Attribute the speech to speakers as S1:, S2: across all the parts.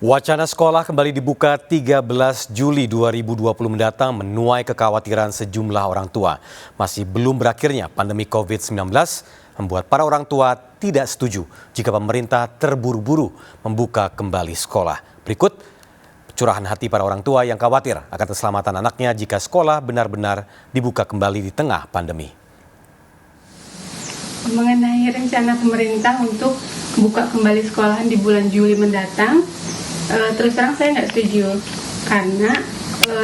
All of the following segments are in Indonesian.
S1: Wacana sekolah kembali dibuka 13 Juli 2020 mendatang menuai kekhawatiran sejumlah orang tua. Masih belum berakhirnya pandemi COVID-19 membuat para orang tua tidak setuju jika pemerintah terburu-buru membuka kembali sekolah. Berikut curahan hati para orang tua yang khawatir akan keselamatan anaknya jika sekolah benar-benar dibuka kembali di tengah pandemi.
S2: Mengenai rencana pemerintah untuk buka kembali sekolahan di bulan Juli mendatang, terus terang saya nggak setuju karena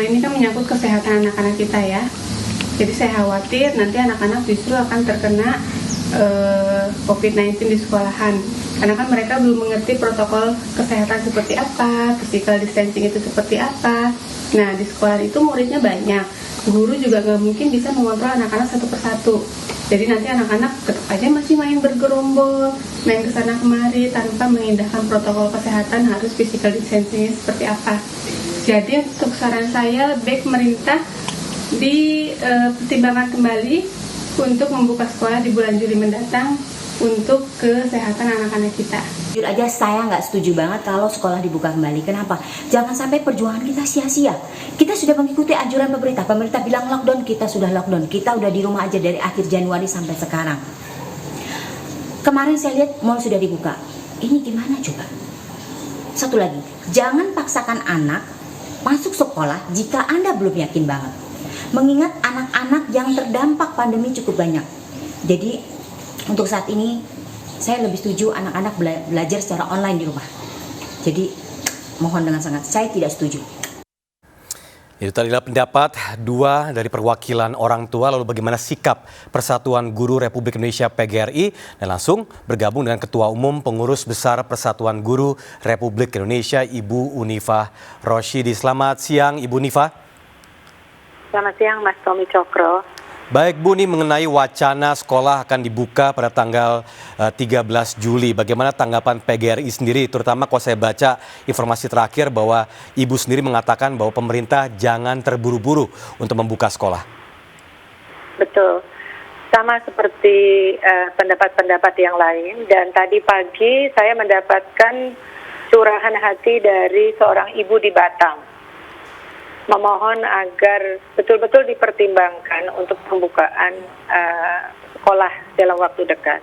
S2: ini kan menyangkut kesehatan anak-anak kita ya. Jadi saya khawatir nanti anak-anak justru akan terkena COVID-19 di sekolahan karena kan mereka belum mengerti protokol kesehatan seperti apa, physical distancing itu seperti apa. Nah di sekolah itu muridnya banyak, guru juga nggak mungkin bisa mengontrol anak-anak satu persatu. Jadi nanti anak-anak tetap aja masih main bergerombol, main kesana kemari tanpa mengindahkan protokol kesehatan harus physical distancing seperti apa. Jadi untuk saran saya, baik pemerintah dipertimbangkan kembali untuk membuka sekolah di bulan Juli mendatang untuk kesehatan anak-anak kita.
S3: Jujur aja saya nggak setuju banget kalau sekolah dibuka kembali. Kenapa? Jangan sampai perjuangan kita sia-sia. Kita sudah mengikuti anjuran pemerintah. Pemerintah bilang lockdown, kita sudah lockdown. Kita udah di rumah aja dari akhir Januari sampai sekarang. Kemarin saya lihat mall sudah dibuka. Ini gimana coba? Satu lagi, jangan paksakan anak masuk sekolah jika Anda belum yakin banget. Mengingat anak-anak yang terdampak pandemi cukup banyak. Jadi untuk saat ini saya lebih setuju anak-anak belajar secara online di rumah. Jadi mohon dengan sangat, saya tidak setuju.
S1: Itu tadilah pendapat dua dari perwakilan orang tua. Lalu bagaimana sikap Persatuan Guru Republik Indonesia PGRI? Dan langsung bergabung dengan Ketua Umum Pengurus Besar Persatuan Guru Republik Indonesia Ibu Unifah Roshidi. Selamat siang Ibu Unifah.
S4: Selamat siang Mas Tommy Cokro.
S1: Baik Bu, ini mengenai wacana sekolah akan dibuka pada tanggal 13 Juli. Bagaimana tanggapan PGRI sendiri, terutama kalau saya baca informasi terakhir bahwa Ibu sendiri mengatakan bahwa pemerintah jangan terburu-buru untuk membuka sekolah.
S4: Betul, sama seperti pendapat-pendapat yang lain. Dan tadi pagi saya mendapatkan curahan hati dari seorang ibu di Batam. Memohon agar betul-betul dipertimbangkan untuk pembukaan sekolah dalam waktu dekat.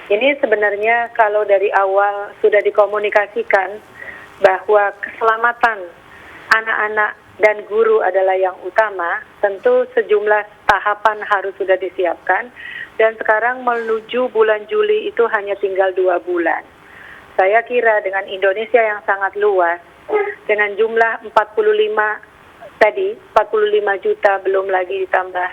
S4: Ini sebenarnya kalau dari awal sudah dikomunikasikan bahwa keselamatan anak-anak dan guru adalah yang utama, tentu sejumlah tahapan harus sudah disiapkan, dan sekarang menuju bulan Juli itu hanya tinggal 2 bulan. Saya kira dengan Indonesia yang sangat luas, dengan jumlah 45 juta, belum lagi ditambah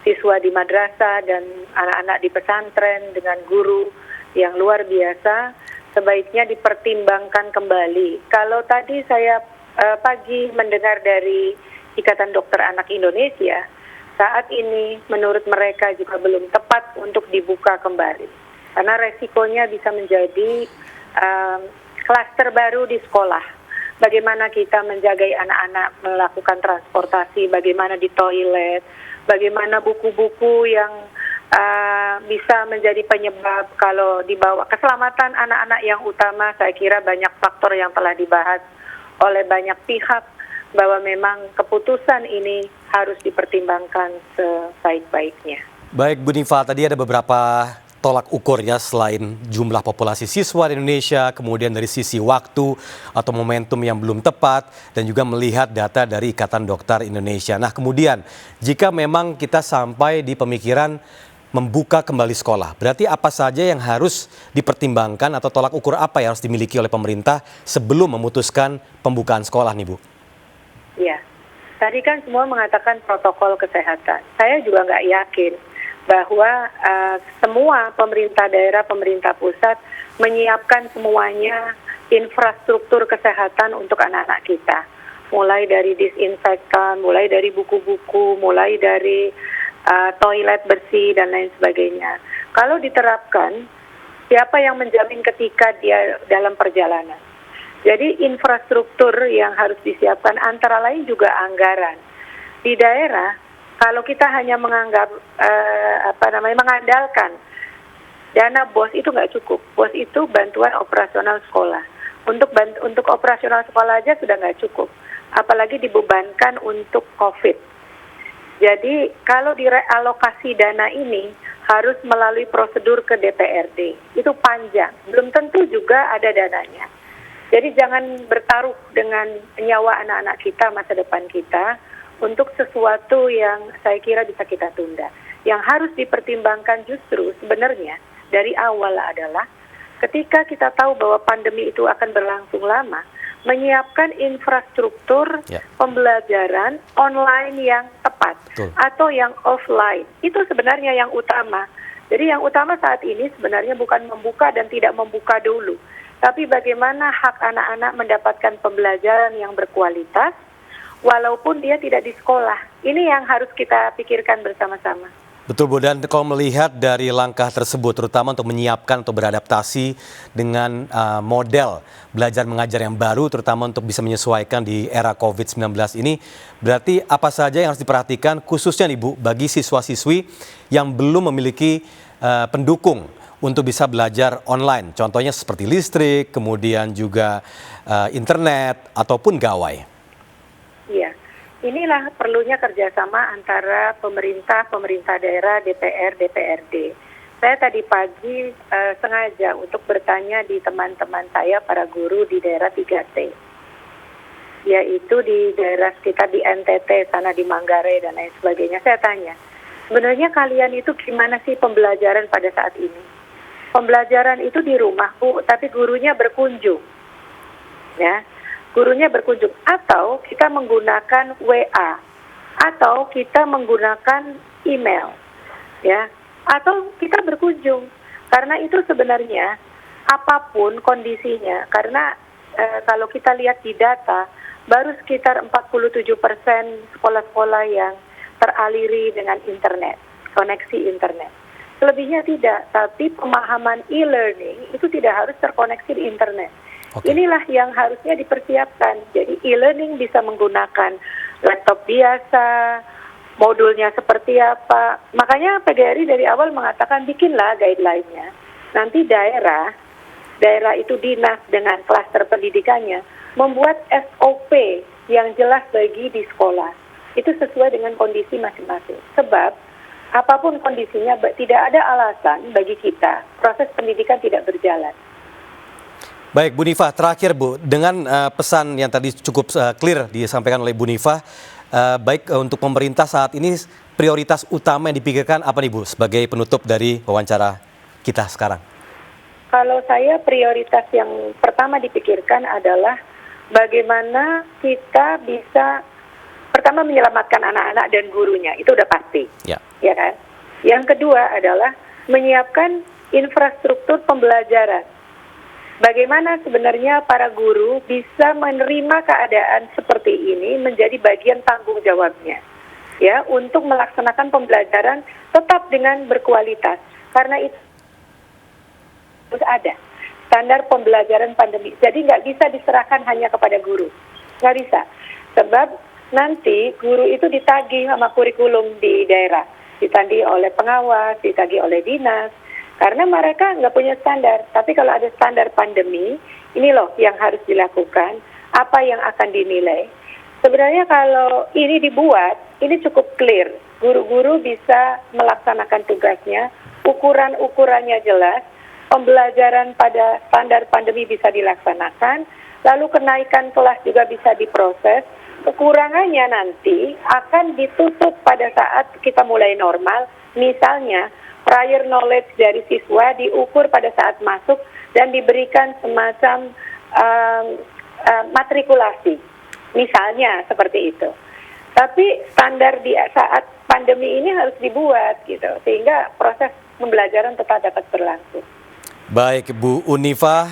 S4: siswa di madrasah dan anak-anak di pesantren dengan guru yang luar biasa, sebaiknya dipertimbangkan kembali. Kalau tadi saya pagi mendengar dari Ikatan Dokter Anak Indonesia, saat ini menurut mereka juga belum tepat untuk dibuka kembali. Karena resikonya bisa menjadi klaster baru di sekolah. Bagaimana kita menjagai anak-anak melakukan transportasi, bagaimana di toilet, bagaimana buku-buku yang bisa menjadi penyebab kalau dibawa. Keselamatan anak-anak yang utama, saya kira banyak faktor yang telah dibahas oleh banyak pihak bahwa memang keputusan ini harus dipertimbangkan sebaik-baiknya.
S1: Baik Bu Unifah, tadi ada beberapa tolak ukurnya selain jumlah populasi siswa di Indonesia, kemudian dari sisi waktu atau momentum yang belum tepat, dan juga melihat data dari Ikatan Dokter Indonesia. Nah kemudian jika memang kita sampai di pemikiran membuka kembali sekolah, berarti apa saja yang harus dipertimbangkan atau tolak ukur apa yang harus dimiliki oleh pemerintah sebelum memutuskan pembukaan sekolah nih Bu?
S4: Ya, tadi kan semua mengatakan protokol kesehatan. Saya juga nggak yakin bahwa semua pemerintah daerah, pemerintah pusat menyiapkan semuanya infrastruktur kesehatan untuk anak-anak kita. Mulai dari disinfektan, mulai dari buku-buku, mulai dari toilet bersih dan lain sebagainya. Kalau diterapkan, siapa yang menjamin ketika dia dalam perjalanan? Jadi infrastruktur yang harus disiapkan antara lain juga anggaran. Di daerah, kalau kita hanya menganggap mengandalkan dana BOS itu nggak cukup. BOS itu bantuan operasional sekolah. Untuk operasional sekolah aja sudah nggak cukup, apalagi dibebankan untuk COVID. Jadi kalau direalokasi dana ini harus melalui prosedur ke DPRD, itu panjang, belum tentu juga ada dananya. Jadi jangan bertaruh dengan nyawa anak-anak kita, masa depan kita, untuk sesuatu yang saya kira bisa kita tunda. Yang harus dipertimbangkan justru sebenarnya dari awal adalah ketika kita tahu bahwa pandemi itu akan berlangsung lama, menyiapkan infrastruktur pembelajaran online yang tepat.
S1: Betul.
S4: Atau yang offline. Itu sebenarnya yang utama. Jadi yang utama saat ini sebenarnya bukan membuka dan tidak membuka dulu, tapi bagaimana hak anak-anak mendapatkan pembelajaran yang berkualitas walaupun dia tidak di sekolah. Ini yang harus kita pikirkan bersama-sama.
S1: Betul Bu, dan kalau melihat dari langkah tersebut, terutama untuk menyiapkan atau beradaptasi dengan model belajar mengajar yang baru, terutama untuk bisa menyesuaikan di era COVID-19 ini, berarti apa saja yang harus diperhatikan khususnya nih Bu, bagi siswa-siswi yang belum memiliki pendukung untuk bisa belajar online, contohnya seperti listrik, kemudian juga internet, ataupun gawai.
S4: Iya. Inilah perlunya kerjasama antara pemerintah daerah, DPR, DPRD. Saya tadi pagi sengaja untuk bertanya di teman-teman saya, para guru di daerah 3T. Yaitu di daerah sekitar di NTT, sana di Manggarai dan lain sebagainya. Saya tanya, sebenarnya kalian itu gimana sih pembelajaran pada saat ini? Pembelajaran itu di rumah, Bu, tapi gurunya berkunjung. Ya. Gurunya berkunjung, atau kita menggunakan WA, atau kita menggunakan email, ya, atau kita berkunjung. Karena itu sebenarnya apapun kondisinya, karena kalau kita lihat di data, baru sekitar 47% sekolah-sekolah yang teraliri dengan internet, koneksi internet. Selebihnya tidak, tapi pemahaman e-learning itu tidak harus terkoneksi di internet. Okay. Inilah yang harusnya dipersiapkan. Jadi e-learning bisa menggunakan laptop biasa, modulnya seperti apa. Makanya PGRI dari awal mengatakan bikinlah guideline-nya. Nanti daerah itu dinas dengan klaster pendidikannya membuat SOP yang jelas bagi di sekolah. Itu sesuai dengan kondisi masing-masing. Sebab apapun kondisinya tidak ada alasan bagi kita proses pendidikan tidak berjalan.
S1: Baik, Bu Nifah, terakhir Bu, dengan pesan yang tadi cukup clear disampaikan oleh Bu Nifah, baik untuk pemerintah saat ini prioritas utama yang dipikirkan apa nih Bu sebagai penutup dari wawancara kita sekarang?
S4: Kalau saya prioritas yang pertama dipikirkan adalah bagaimana kita bisa pertama menyelamatkan anak-anak dan gurunya, itu udah pasti, ya kan? Yang kedua adalah menyiapkan infrastruktur pembelajaran. Bagaimana sebenarnya para guru bisa menerima keadaan seperti ini menjadi bagian tanggung jawabnya, ya, untuk melaksanakan pembelajaran tetap dengan berkualitas. Karena itu harus ada standar pembelajaran pandemi. Jadi nggak bisa diserahkan hanya kepada guru, nggak bisa. Sebab nanti guru itu ditagih sama kurikulum di daerah, ditagih oleh pengawas, ditagih oleh dinas. Karena mereka nggak punya standar, tapi kalau ada standar pandemi, ini loh yang harus dilakukan, apa yang akan dinilai. Sebenarnya kalau ini dibuat, ini cukup clear. Guru-guru bisa melaksanakan tugasnya, ukuran-ukurannya jelas, pembelajaran pada standar pandemi bisa dilaksanakan, lalu kenaikan kelas juga bisa diproses. Kekurangannya nanti akan ditutup pada saat kita mulai normal, misalnya prior knowledge dari siswa diukur pada saat masuk dan diberikan semacam matrikulasi, misalnya seperti itu. Tapi standar di saat pandemi ini harus dibuat gitu, sehingga proses pembelajaran tetap dapat berlangsung.
S1: Baik, Bu Unifah,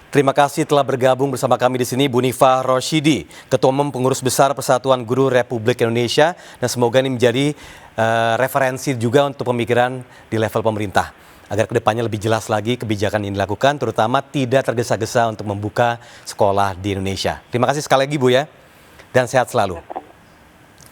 S1: terima kasih telah bergabung bersama kami di sini, Bu Nifah Roshidi, Ketua Umum Pengurus Besar Persatuan Guru Republik Indonesia, dan semoga ini menjadi referensi juga untuk pemikiran di level pemerintah, agar kedepannya lebih jelas lagi kebijakan yang dilakukan, terutama tidak tergesa-gesa untuk membuka sekolah di Indonesia. Terima kasih sekali lagi Bu ya, dan sehat selalu.